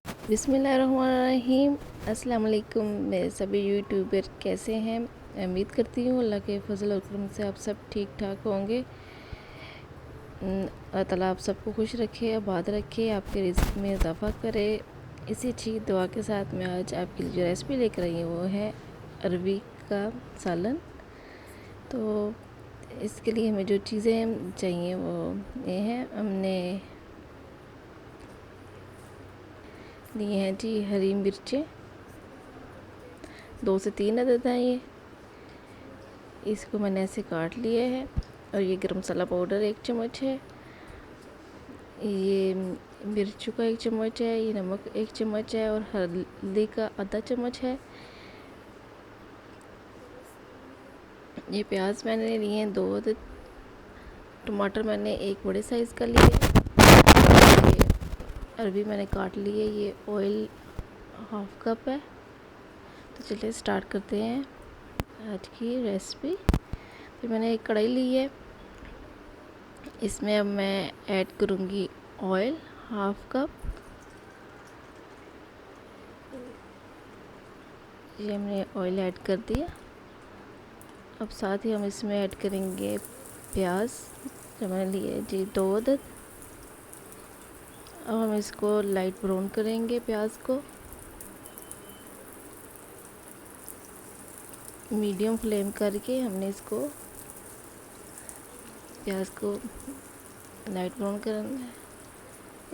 बिस्मिल्लाहिर्रहमानिर्रहीम। अस्सलाम वालेकुम। मेरे सभी यूट्यूबर कैसे हैं? उम्मीद करती हूँ अल्लाह के फजल और करम से आप सब ठीक ठाक होंगे। अल्लाह ताला आप सबको खुश रखे, आबाद रखे, आपके रिज़्क़ में इजाफ़ा करे। इसी अच्छी दुआ के साथ मैं आज आपके लिए जो रेसिपी लेकर आई हूँ वो है अरबी का सालन। तो इसके लिए हमें जो चीज़ें चाहिए वो ये हैं। हमने लिए हैं जी हरी मिर्चें, 2 से 3 अदद हैं ये। इसको मैंने ऐसे काट लिए है। और ये गरम मसाला पाउडर 1 चम्मच है, ये मिर्चों का 1 चम्मच है, ये नमक 1 चम्मच है और हल्दी का आधा चम्मच है। ये प्याज मैंने लिए हैं 2 अदद। टमाटर मैंने 1 बड़े साइज़ का लिया है। ये अरबी मैंने काट ली है। ये ऑयल 1/2 कप है। तो चलिए स्टार्ट करते हैं आज की रेसिपी। फिर मैंने एक कढ़ाई ली है, इसमें अब मैं ऐड करूँगी ऑयल 1/2 कप। ये हमने ऑयल ऐड कर दिया। अब साथ ही हम इसमें ऐड करेंगे प्याज जो मैंने लिए जी 2 अदद। अब हम इसको लाइट ब्राउन करेंगे प्याज को। मीडियम फ्लेम करके हमने इसको प्याज को लाइट ब्राउन करना है।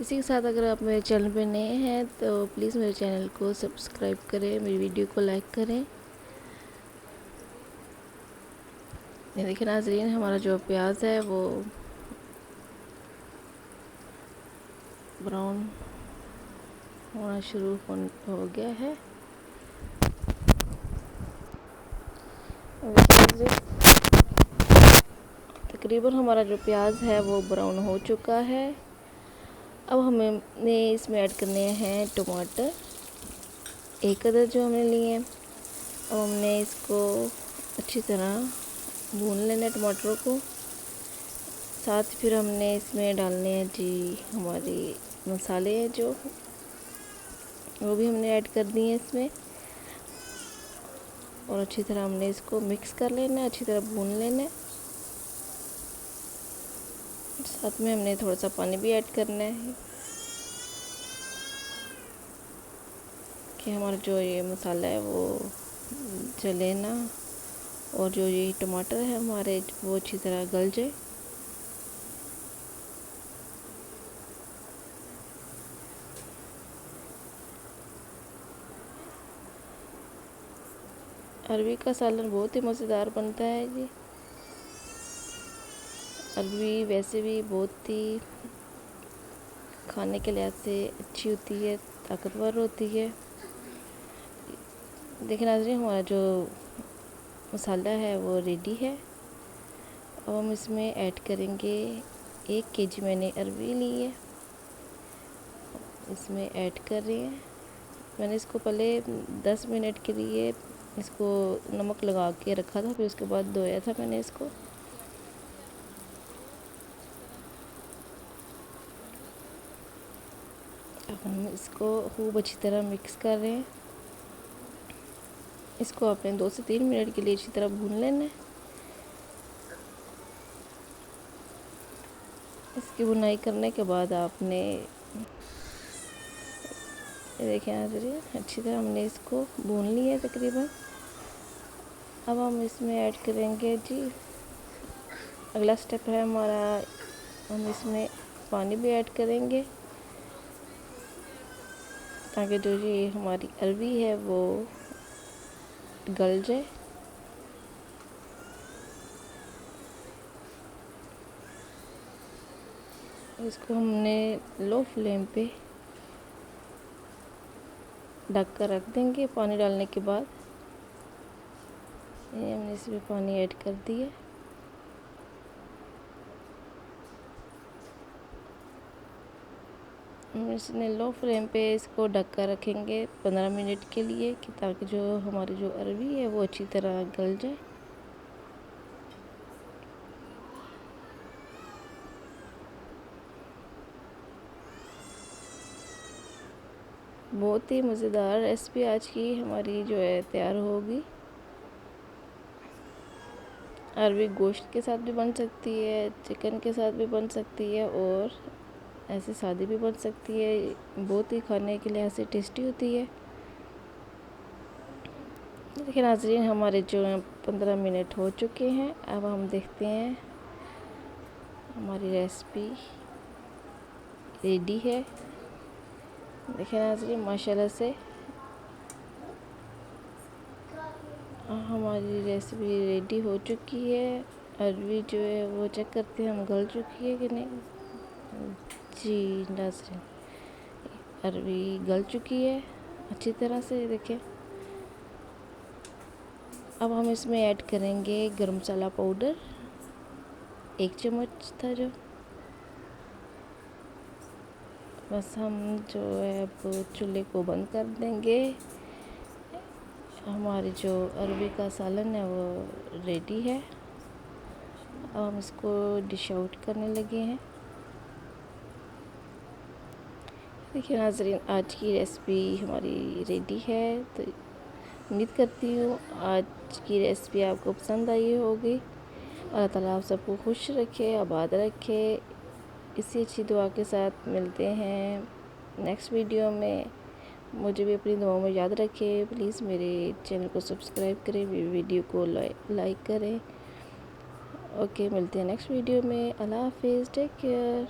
इसी के साथ अगर आप मेरे चैनल पे नए हैं तो प्लीज़ मेरे चैनल को सब्सक्राइब करें, मेरी वीडियो को लाइक करें। ये देखिए नाज़रीन, हमारा जो प्याज है वो ब्राउन होना शुरू हो गया है। तकरीबन हमारा जो प्याज है वो ब्राउन हो चुका है। अब हमने इसमें ऐड करने हैं टमाटर 1 अदद जो हमने लिए हैं। अब हमने इसको अच्छी तरह भून लेना है टमाटरों को। साथ फिर हमने इसमें डालने हैं जी हमारी मसाले हैं जो वो भी हमने ऐड कर दिए हैं इसमें। और अच्छी तरह हमने इसको मिक्स कर लेना है, अच्छी तरह भून लेना है। साथ में हमने थोड़ा सा पानी भी ऐड करना है कि हमारा जो ये मसाला है वो जले ना और जो ये टमाटर है हमारे वो अच्छी तरह गल जाए। अरबी का सालन बहुत ही मज़ेदार बनता है जी। अरबी वैसे भी बहुत ही खाने के लिहाज से अच्छी होती है, ताकतवर होती है। देखिए नाज़रीन, हमारा जो मसाला है वो रेडी है। अब हम इसमें ऐड करेंगे 1 केजी मैंने अरबी ली है, इसमें ऐड कर रही हैं। मैंने इसको पहले 10 मिनट के लिए इसको नमक लगा के रखा था, फिर उसके बाद धोया था मैंने इसको। अब हम इसको खूब अच्छी तरह मिक्स कर रहे हैं। इसको आपने 2 से 3 मिनट के लिए अच्छी तरह भून लेना है। इसकी भुनाई करने के बाद आपने देखिए नाज़रीन, अच्छी तरह हमने इसको भून लिया है तकरीबन। अब हम इसमें ऐड करेंगे जी अगला स्टेप है हमारा, हम इसमें पानी भी ऐड करेंगे ताकि जो ये हमारी अरबी है वो गल जाए। इसको हमने लो फ्लेम पे ढक कर रख देंगे। पानी डालने के बाद ये हमने इसमें पानी ऐड कर दिया। हम इसने लो फ्लेम पे इसको ढक कर रखेंगे 15 मिनट के लिए कि ताकि जो हमारी जो अरबी है वो अच्छी तरह गल जाए। बहुत ही मज़ेदार रेसिपी आज की हमारी जो है तैयार होगी। अरबी गोश्त के साथ भी बन सकती है, चिकन के साथ भी बन सकती है और ऐसे सादी भी बन सकती है। बहुत ही खाने के लिए ऐसे टेस्टी होती है। देखिए नाज़रीन, हमारे जो 15 मिनट हो चुके हैं। अब हम देखते हैं हमारी रेसिपी रेडी है। देखिए नाज़रीन, माशाल्लाह से हमारी रेसिपी रेडी हो चुकी है। अरबी जो है वो चेक करते हैं हम गल चुकी है कि नहीं। जी नाज़रीन, अरबी गल चुकी है अच्छी तरह से। देखिए अब हम इसमें ऐड करेंगे गरम मसाला पाउडर, 1 चम्मच था जो। बस हम जो है अब चूल्हे को बंद कर देंगे। हमारी जो अरबी का सालन है वो रेडी है। अब हम इसको डिश आउट करने लगे हैं। देखिए नाज़रीन, आज की रेसिपी हमारी रेडी है। तो उम्मीद करती हूँ आज की रेसिपी आपको पसंद आई होगी। अल्लाह ताला आप सबको खुश रखे, आबाद रखे। इसी अच्छी दुआ के साथ मिलते हैं नेक्स्ट वीडियो में। मुझे भी अपनी दुआओं में याद रखें। प्लीज़ मेरे चैनल को सब्सक्राइब करें, वीडियो को लाइक करें। ओके, मिलते हैं नेक्स्ट वीडियो में। अल्लाह हाफिज़, टेक केयर।